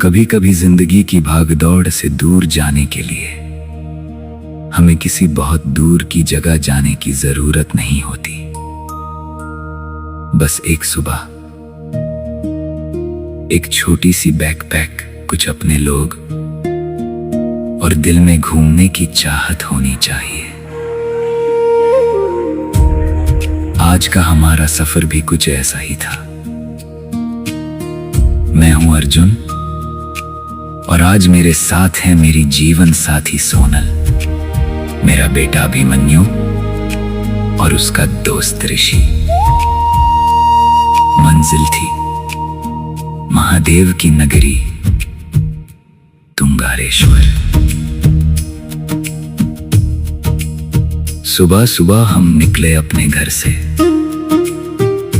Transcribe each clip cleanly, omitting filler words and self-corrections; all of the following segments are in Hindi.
कभी कभी जिंदगी की भागदौड़ से दूर जाने के लिए हमें किसी बहुत दूर की जगह जाने की जरूरत नहीं होती। बस एक सुबह, एक छोटी सी बैकपैक, कुछ अपने लोग और दिल में घूमने की चाहत होनी चाहिए। आज का हमारा सफर भी कुछ ऐसा ही था। मैं हूं अर्जुन और आज मेरे साथ है मेरी जीवन साथी सोनल, मेरा बेटा अभिमन्यु और उसका दोस्त ऋषि। मंजिल थी महादेव की नगरी तुंगारेश्वर। सुबह सुबह हम निकले अपने घर से।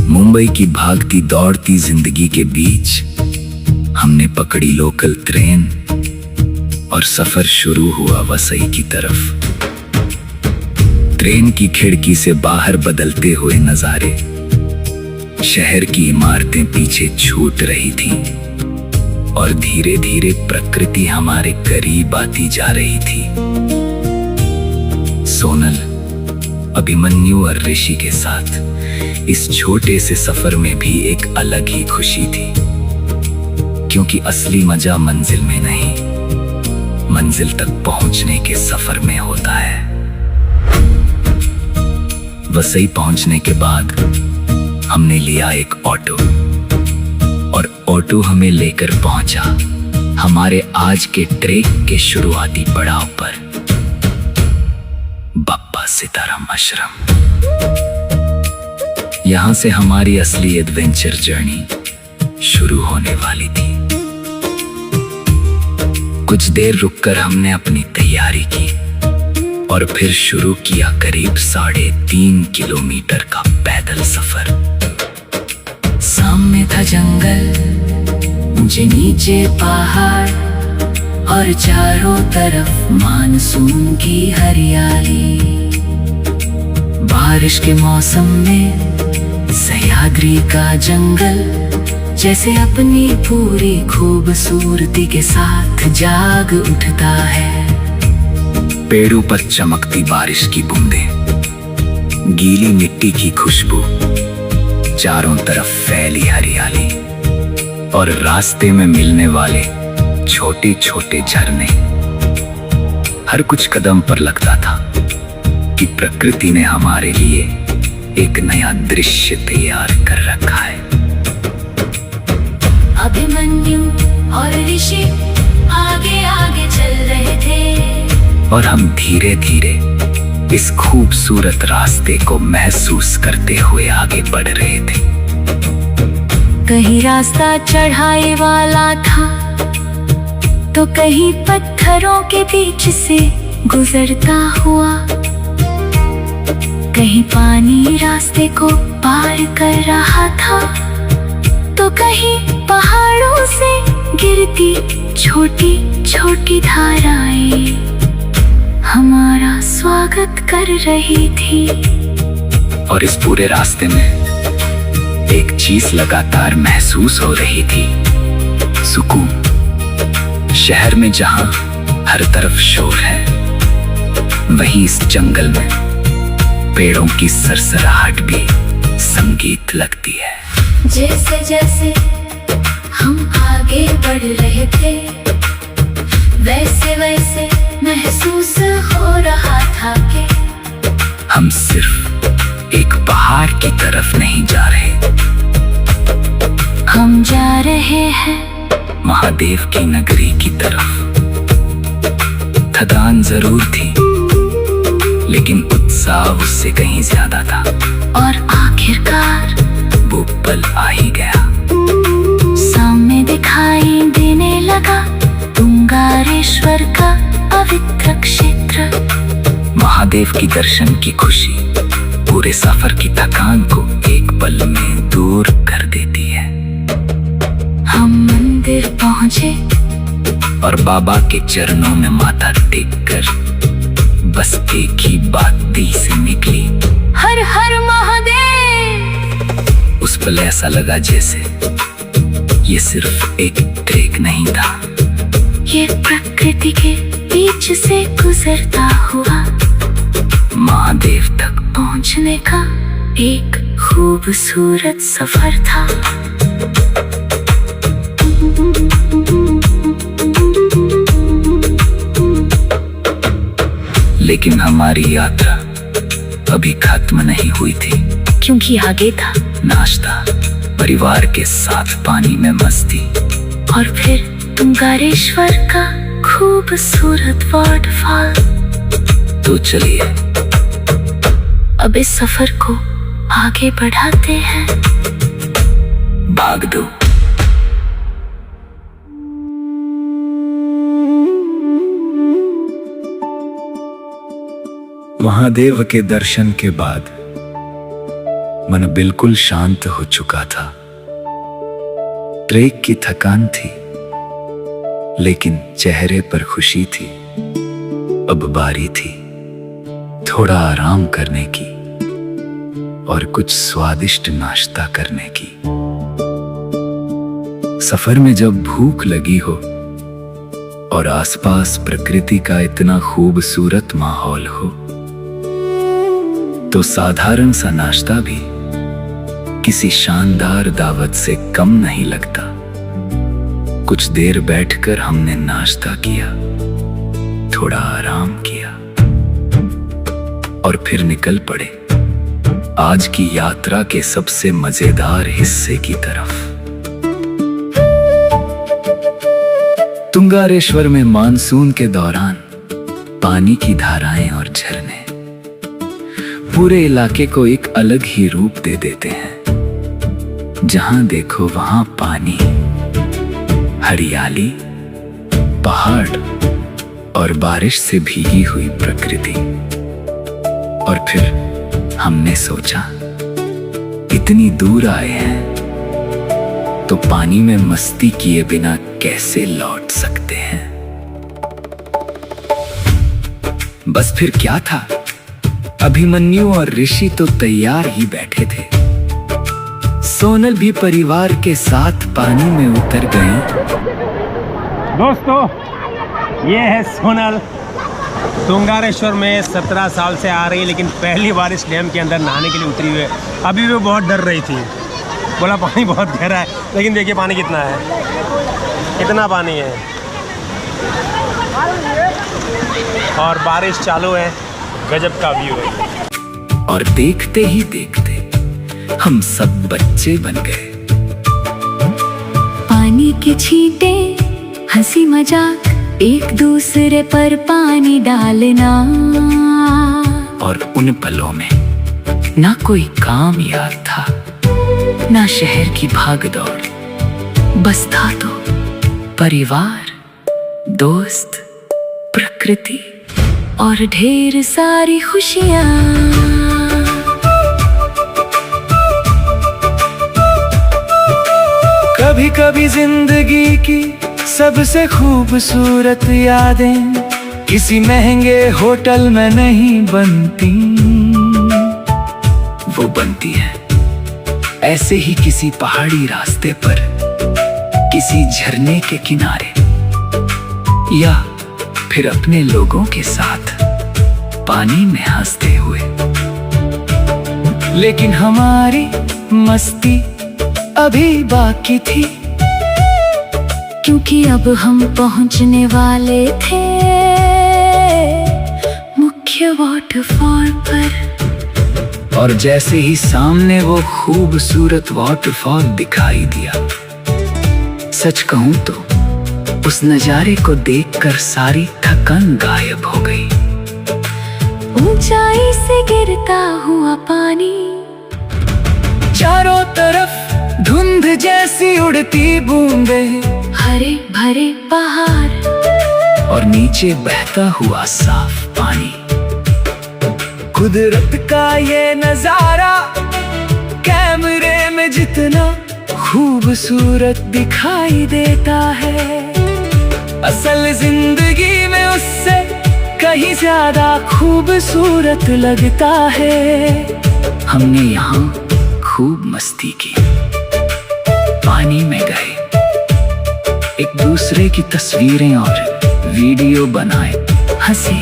मुंबई की भागती दौड़ती जिंदगी के बीच हमने पकड़ी लोकल ट्रेन और सफर शुरू हुआ वसई की तरफ। ट्रेन की खिड़की से बाहर बदलते हुए नजारे, शहर की इमारतें पीछे छूट रही थीं और धीरे धीरे प्रकृति हमारे करीब आती जा रही थी। सोनल, अभिमन्यु और ऋषि के साथ इस छोटे से सफर में भी एक अलग ही खुशी थी, क्योंकि असली मजा मंजिल में नहीं, मंजिल तक पहुंचने के सफर में होता है। वसई पहुंचने के बाद हमने लिया एक ऑटो और ऑटो हमें लेकर पहुंचा हमारे आज के ट्रेक के शुरुआती पड़ाव पर, बप्पा सीताराम आश्रम। यहां से हमारी असली एडवेंचर जर्नी शुरू होने वाली थी। कुछ देर रुककर हमने अपनी तैयारी की और फिर शुरू किया करीब 3.5 किलोमीटर का पैदल सफर। सामने था जंगल, मुझे नीचे पहाड़ और चारों तरफ मानसून की हरियाली। बारिश के मौसम में सह्याद्री का जंगल जैसे अपनी पूरी खूबसूरती के साथ जाग उठता है। पेड़ों पर चमकती बारिश की बूंदें, गीली मिट्टी की खुशबू, चारों तरफ फैली हरियाली और रास्ते में मिलने वाले छोटे छोटे झरने। हर कुछ कदम पर लगता था कि प्रकृति ने हमारे लिए एक नया दृश्य तैयार कर रखा है। अभिमन्यु और ऋषि आगे आगे चल रहे थे और हम धीरे धीरे इस खूबसूरत रास्ते को महसूस करते हुए आगे बढ़ रहे थे। कहीं रास्ता चढ़ाई वाला था तो कहीं पत्थरों के बीच से गुजरता हुआ, कहीं पानी रास्ते को पार कर रहा था तो कहीं पहाड़ों से गिरती छोटी छोटी धाराएं हमारा स्वागत कर रही थी। और इस पूरे रास्ते में एक चीज लगातार महसूस हो रही थी, सुकून। शहर में जहां हर तरफ शोर है, वहीं इस जंगल में पेड़ों की सरसराहट भी संगीत लगती है। जैसे जैसे हम आगे बढ़ रहे थे, वैसे वैसे महसूस हो रहा था कि हम सिर्फ एक पहाड़ की तरफ नहीं जा रहे, हम जा रहे हैं महादेव की नगरी की तरफ। थकान जरूर थी, लेकिन उत्साह उससे कहीं ज्यादा था। और आखिरकार वो पल आ ही गया। सामने दिखाई देने लगा तुंगारेश्वर का पवित्र क्षेत्र। महादेव की दर्शन की खुशी पूरे सफर की थकान को एक पल में दूर कर देती है। हम मंदिर पहुंचे और बाबा के चरणों में माथा टेककर बस एक ही बात दिल से निकली, हर हर महादेव। उस पल ऐसा लगा जैसे ये सिर्फ एक ट्रेक नहीं था, ये प्रकृति के बीच से गुजरता हुआ महादेव तक पहुंचने का एक खूबसूरत सफर था। लेकिन हमारी यात्रा अभी खत्म नहीं हुई थी, क्योंकि आगे था नाश्ता, परिवार के साथ पानी में मस्ती, और फिर तुंगारेश्वर का खूबसूरत वाटरफॉल। तो चलिए अब इस सफर को आगे बढ़ाते हैं। भाग दो। महादेव के दर्शन के बाद मन बिल्कुल शांत हो चुका था। ट्रेक की थकान थी, लेकिन चेहरे पर खुशी थी। अब बारी थी थोड़ा आराम करने की और कुछ स्वादिष्ट नाश्ता करने की। सफर में जब भूख लगी हो और आसपास प्रकृति का इतना खूबसूरत माहौल हो, तो साधारण सा नाश्ता भी किसी शानदार दावत से कम नहीं लगता। कुछ देर बैठकर हमने नाश्ता किया, थोड़ा आराम किया और फिर निकल पड़े आज की यात्रा के सबसे मजेदार हिस्से की तरफ। तुंगारेश्वर में मानसून के दौरान पानी की धाराएं और झरने पूरे इलाके को एक अलग ही रूप दे देते हैं। जहां देखो वहां पानी, हरियाली, पहाड़ और बारिश से भीगी हुई प्रकृति। और फिर हमने सोचा, इतनी दूर आए हैं तो पानी में मस्ती किए बिना कैसे लौट सकते हैं। बस फिर क्या था, अभिमन्यु और ऋषि तो तैयार ही बैठे थे। सोनल भी परिवार के साथ पानी में उतर गई। दोस्तों, ये है सोनल। तुंगारेश्वर में 17 साल से आ रही है, लेकिन पहली बार इस डैम के अंदर नहाने के लिए उतरी हुई है। अभी भी बहुत डर रही थी, बोला पानी बहुत गहरा है, लेकिन देखिए पानी कितना है, कितना पानी है और बारिश चालू है। गजब का व्यू है। और देखते ही देखते हम सब बच्चे बन गए। पानी के छींटे, हंसी मजाक, एक दूसरे पर पानी डालना। और उन पलों में ना कोई काम याद था, ना शहर की भागदौड़, बस था तो परिवार, दोस्त, प्रकृति और ढेर सारी खुशियाँ। कभी कभी जिंदगी की सबसे खूबसूरत यादें किसी महंगे होटल में नहीं बनती, वो बनती है ऐसे ही किसी पहाड़ी रास्ते पर, किसी झरने के किनारे, या फिर अपने लोगों के साथ पानी में हंसते हुए। लेकिन हमारी मस्ती अभी बाकी थी, क्योंकि अब हम पहुंचने वाले थे मुख्य वाटरफॉल पर। और जैसे ही सामने वो खूबसूरत वाटरफॉल दिखाई दिया, सच कहूं तो उस नजारे को देखकर सारी थकान गायब हो गई। ऊंचाई से गिरता हुआ पानी, चारों तरफ धुंध जैसी उड़ती बूंदें, हरे भरे पहाड़ और नीचे बहता हुआ साफ पानी। कुदरत का ये नजारा कैमरे में जितना खूबसूरत दिखाई देता है, असल जिंदगी में उससे कहीं ज्यादा खूबसूरत लगता है। हमने यहाँ खूब मस्ती की, पानी में गए, एक दूसरे की तस्वीरें और वीडियो बनाए, हंसे,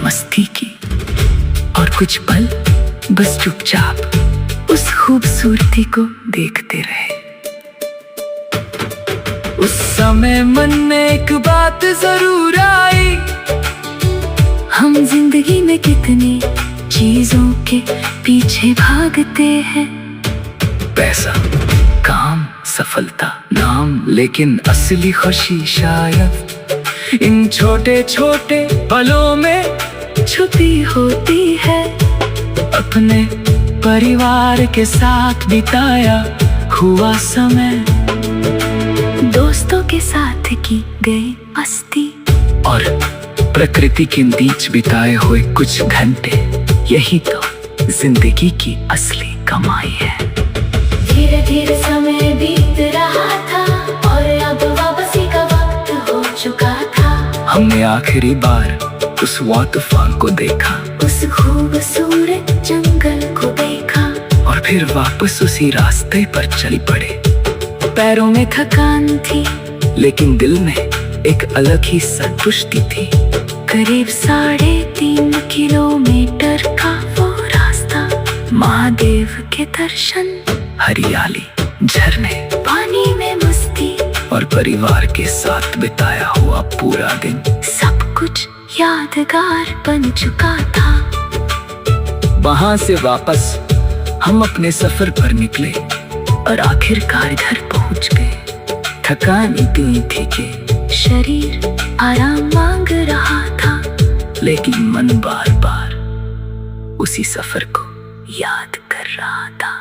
मस्ती की और कुछ पल बस चुपचाप उस खूबसूरती को देखते रहे। उस समय मन में एक बात जरूर आई, हम जिंदगी में कितनी चीजों के पीछे भागते हैं। पैसा, काम, सफलता, नाम, लेकिन असली खुशी शायद इन छोटे छोटे पलों में छुपी होती है। अपने परिवार के साथ बिताया हुआ समय, दोस्तों के साथ की गई मस्ती और प्रकृति के बीच बिताए हुए कुछ घंटे, यही तो जिंदगी की असली कमाई है। धीरे धीरे समय बीत रहा था और अब वापसी का वक्त हो चुका था। हमने आखिरी बार उस वाटरफॉल को देखा, उस खूबसूरत जंगल को देखा और फिर वापस उसी रास्ते पर चल पड़े। पैरों में थकान थी लेकिन दिल में एक अलग ही संतुष्टि थी। करीब 3.5 किलोमीटर का वो रास्ता, महादेव के दर्शन, हरियाली, झरने, पानी में मस्ती और परिवार के साथ बिताया हुआ पूरा दिन, सब कुछ यादगार बन चुका था। वहां से वापस हम अपने सफर पर निकले और आखिरकार घर पहुंच गए। थकान इतनी थी कि शरीर आराम मांग रहा था, लेकिन मन बार बार उसी सफर को याद कर रहा था।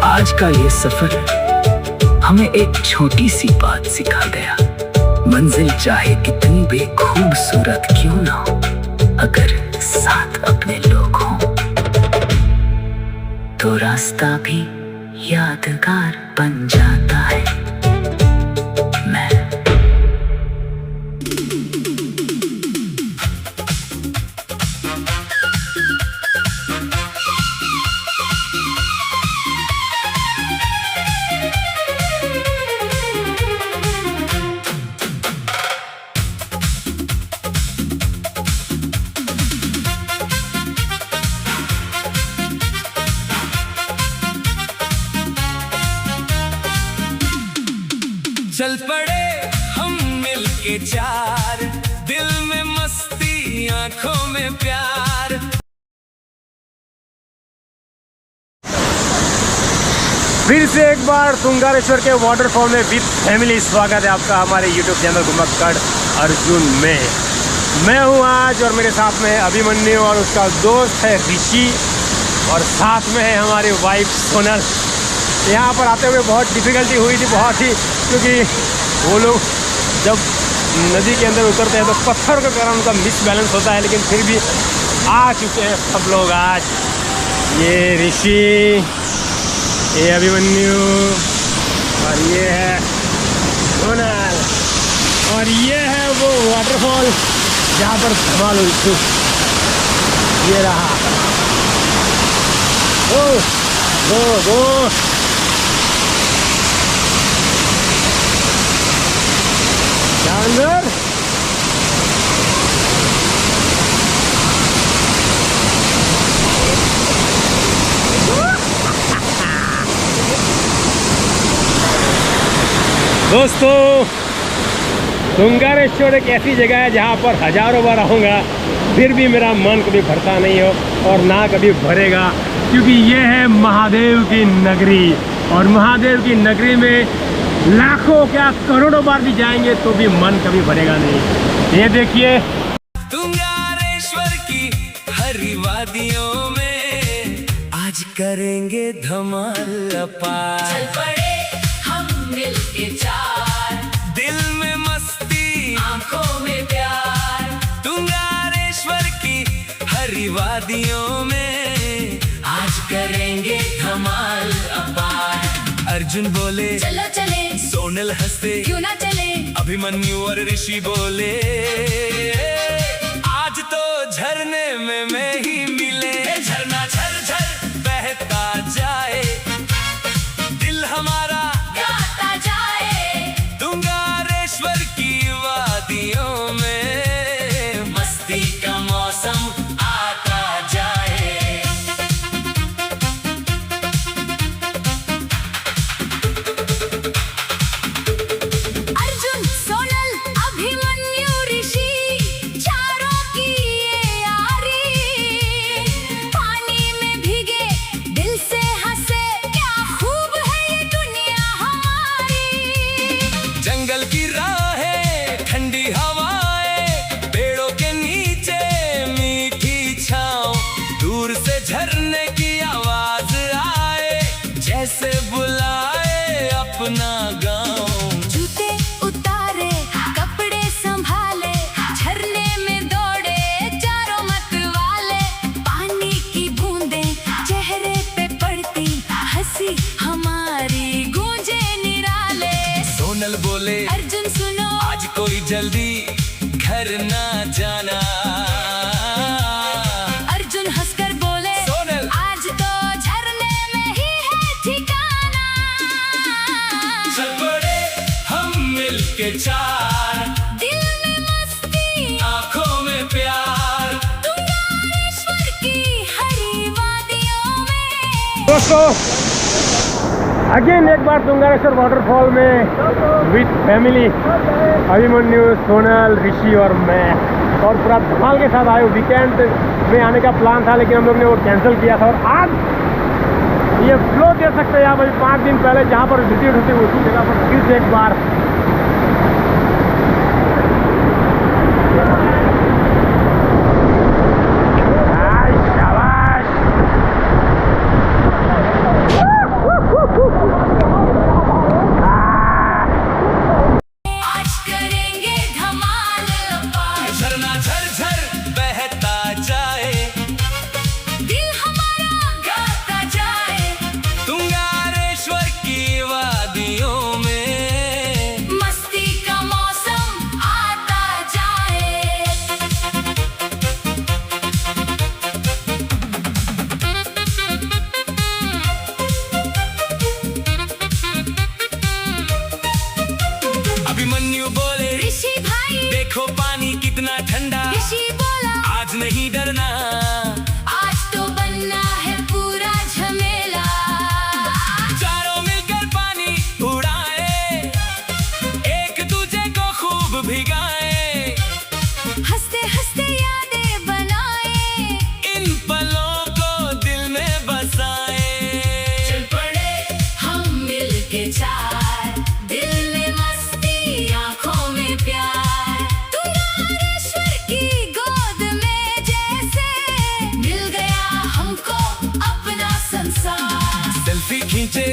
आज का ये सफर हमें एक छोटी सी बात सिखा गया। मंजिल चाहे कितनी भी खूबसूरत क्यों ना हो, अगर साथ अपने लोग हों तो रास्ता भी यादगार बन जाता है। मैं चल पड़े हम मिलके चार, दिल में मस्ती आंखों में प्यार। फिर से एक बार तुंगारेश्वर के वाटरफॉल में विद फैमिली स्वागत है आपका हमारे यूट्यूब चैनल घुमक्कड़ अर्जुन में। मैं हूँ आज और मेरे साथ में है अभिमन्यु और उसका दोस्त है ऋषि और साथ में है हमारी वाइफ सोनल। यहाँ पर आते हुए बहुत डिफ़िकल्टी हुई थी, बहुत ही, क्योंकि वो लोग जब नदी के अंदर उतरते हैं तो पत्थर के कारण उनका मिसबैलेंस होता है, लेकिन फिर भी आ चुके हैं सब लोग आज। ये ऋषि, ये अभिमन्यु और ये है सोनल और ये है वो वाटरफॉल जहाँ पर धमाल हुई थी। ये रहा, ओ गो गो। अंदर दोस्तों, तुंगारेश्वर एक ऐसी जगह है जहाँ पर हजारों बार आऊँगा फिर भी मेरा मन कभी भरता नहीं हो और ना कभी भरेगा, क्योंकि ये है महादेव की नगरी। और महादेव की नगरी में लाखों क्या करोड़ों बार भी जाएंगे तो भी मन कभी भरेगा नहीं। ये देखिए तुंगारेश्वर की हरी वादियों में आज करेंगे धमाल अपार। चल पड़े हम मिलके चार, दिल में मस्ती आंखों में प्यार। तुंगारेश्वर की हरी वादियों में आज करेंगे धमाल अपार। अर्जुन बोले चलो चले, सोनल हंसते क्यों ना चले, अभिमन्यु और ऋषि बोले आज तो झरने में मैं ही मिले। झरना झर झर बहता जाए, दिल हमारा गाता जैसे बुलाए अपना गाँव। जूते उतारे कपड़े संभाले, झरने में दौड़े चारों मत वाले। पानी की बूंदें चेहरे पे पड़ती, हंसी हमारी गूंजे निराले। सोनल बोले अर्जुन सुनो आज कोई जल्दी घर ना जाना। अर्जुन हंसकर बोले सोनल आज तो झरने में ही है ठिकाना। चल पड़े हम मिलके चार, दिल में मस्ती आंखों में प्यार। तुंगारेश्वर की हरी वादियों में। दोस्तों अगेन एक बार तुंगारेश्वर वाटरफॉल में विथ फैमिली, अभिमन्यु, सोनल, ऋषि और मैं, और पूरा धमाल के साथ आए। वीकेंड में आने का प्लान था लेकिन हम लोग ने वो कैंसिल किया था। और आज ये फ्लो दे सकते हैं आप अभी 5 दिन पहले जहाँ पर विजिट होती उसी जगह पर फिर से एक बार आज करेंगे धमाल पार, झरना झरझर बहता जाए, दिल हमारा गाता जाए। तुंगारेश्वर की वादियों में। मस्ती का मौसम आता जाए। अभिमन्यु बोले ऋषि भाई देखो पानी कितना ठंडा, ऋषि बोला आज नहीं डरना। आज तो बनना है पूरा झमेला। चारों मिलकर पानी उड़ाए, एक दूजे को खूब भिगाए। हंसते हंसते यादें बनाए, इन पलों को दिल में बसाए। चल पड़े हम मिलके चार, दिल में मस्ती आंखों में प्यार। तुंगारेश्वर की गोद में जैसे मिल गया हमको अपना संसार। सेल्फी खींचे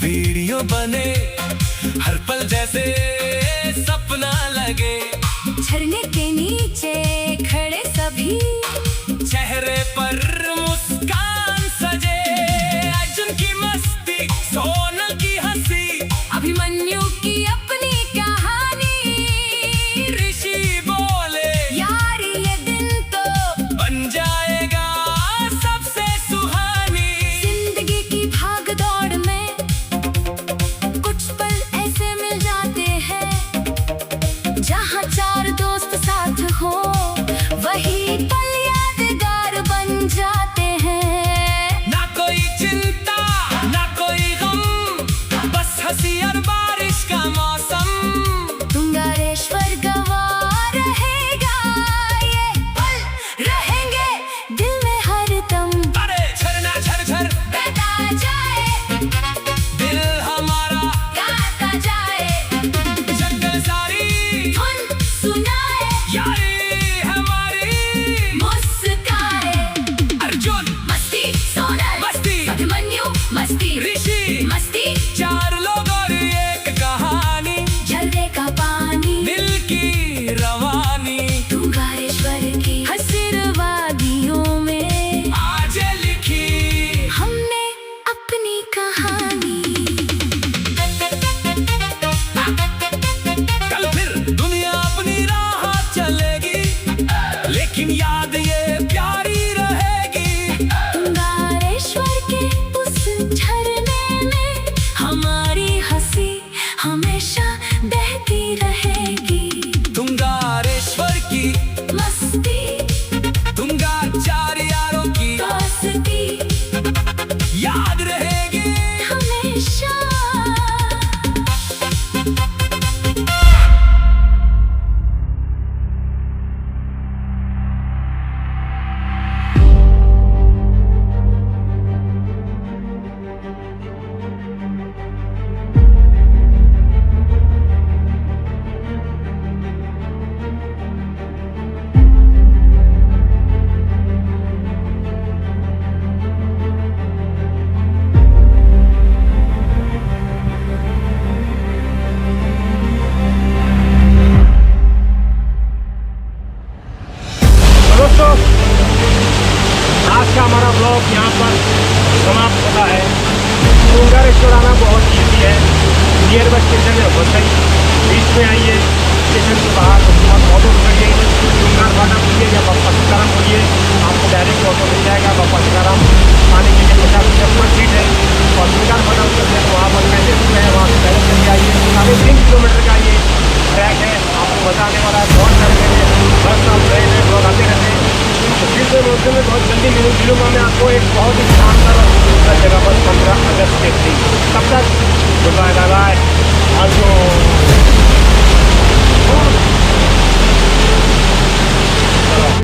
वीडियो बने, हर पल जैसे सपना लगे। झरने के नीचे खड़े सभी, चेहरे पर मुस्कान सजे। अर्जुन की मस्ती, सोनल की हंसी, अभिमन्यु की अपनी कहानी। ऋषि बोले यार ये दिन तो बन जाएगा सबसे सुहानी। जिंदगी की भाग दौड़ में कुछ पल ऐसे मिल जाते हैं, जहाँ चार दोस्त साथ हो वही पल यादगार बन जाते हैं। ना कोई चिंता ना कोई गम, बस हंसी और बारिश का मौसम। तुंगारेश्वर गवाह रहेगा, ये पल रहेंगे दिल में हरदम। अरे झरना झरझर बहता जाए, दिल हमारा गाता जाए। जंगल सारी धुन सुनाए, यारी हमारी। मुस्काए। अर्जुन मस्ती सोनल मस्ती, अभिमन्यु मस्ती ऋषि मस्ती। चार लोग और एक कहानी, झरने का पानी दिल की रवानी। तुंगारेश्वर की हसीर वादियों में आज लिखी हमने अपनी कहानी। कल फिर दुनिया अपनी राह चलेगी, लेकिन याद ये प्यारी रहेगी। तुंगारेश्वर के उस झरने में हमारी हंसी हमेशा बहती रहेगी। तुंगारेश्वर की मस्ती तुंगा चार यारों की दोस्ती याद रहेगी। हमें नियर बस स्टेशन है बहुत सही, बीच में आइए स्टेशन के बाहर, उसके बाद ऑटो पकड़िए, तुंगार फाटा बोलिए या बप्पा सीताराम बोलिए, आपको डायरेक्ट ऑटो मिल जाएगा बप्पा सीताराम आने के लिए। 50 रुपये पर सीट है। और तुंगार फाटा उतरते हैं तो वहाँ पर कैसे में है, वहाँ से पहले चल के आइए। 3.5 किलोमीटर का ये ट्रैक है, आपको बताने वाला है। बहुत सारे जगह बस आप ट्रेन है, लोग आते रहते हैं। तो फिर से मौसम में बहुत जल्दी मिलूँगा मैं आपको एक बहुत ही शानदार और खूबसूरत जगह पर 15 अगस्त के दिन। तब तक बाय बाय।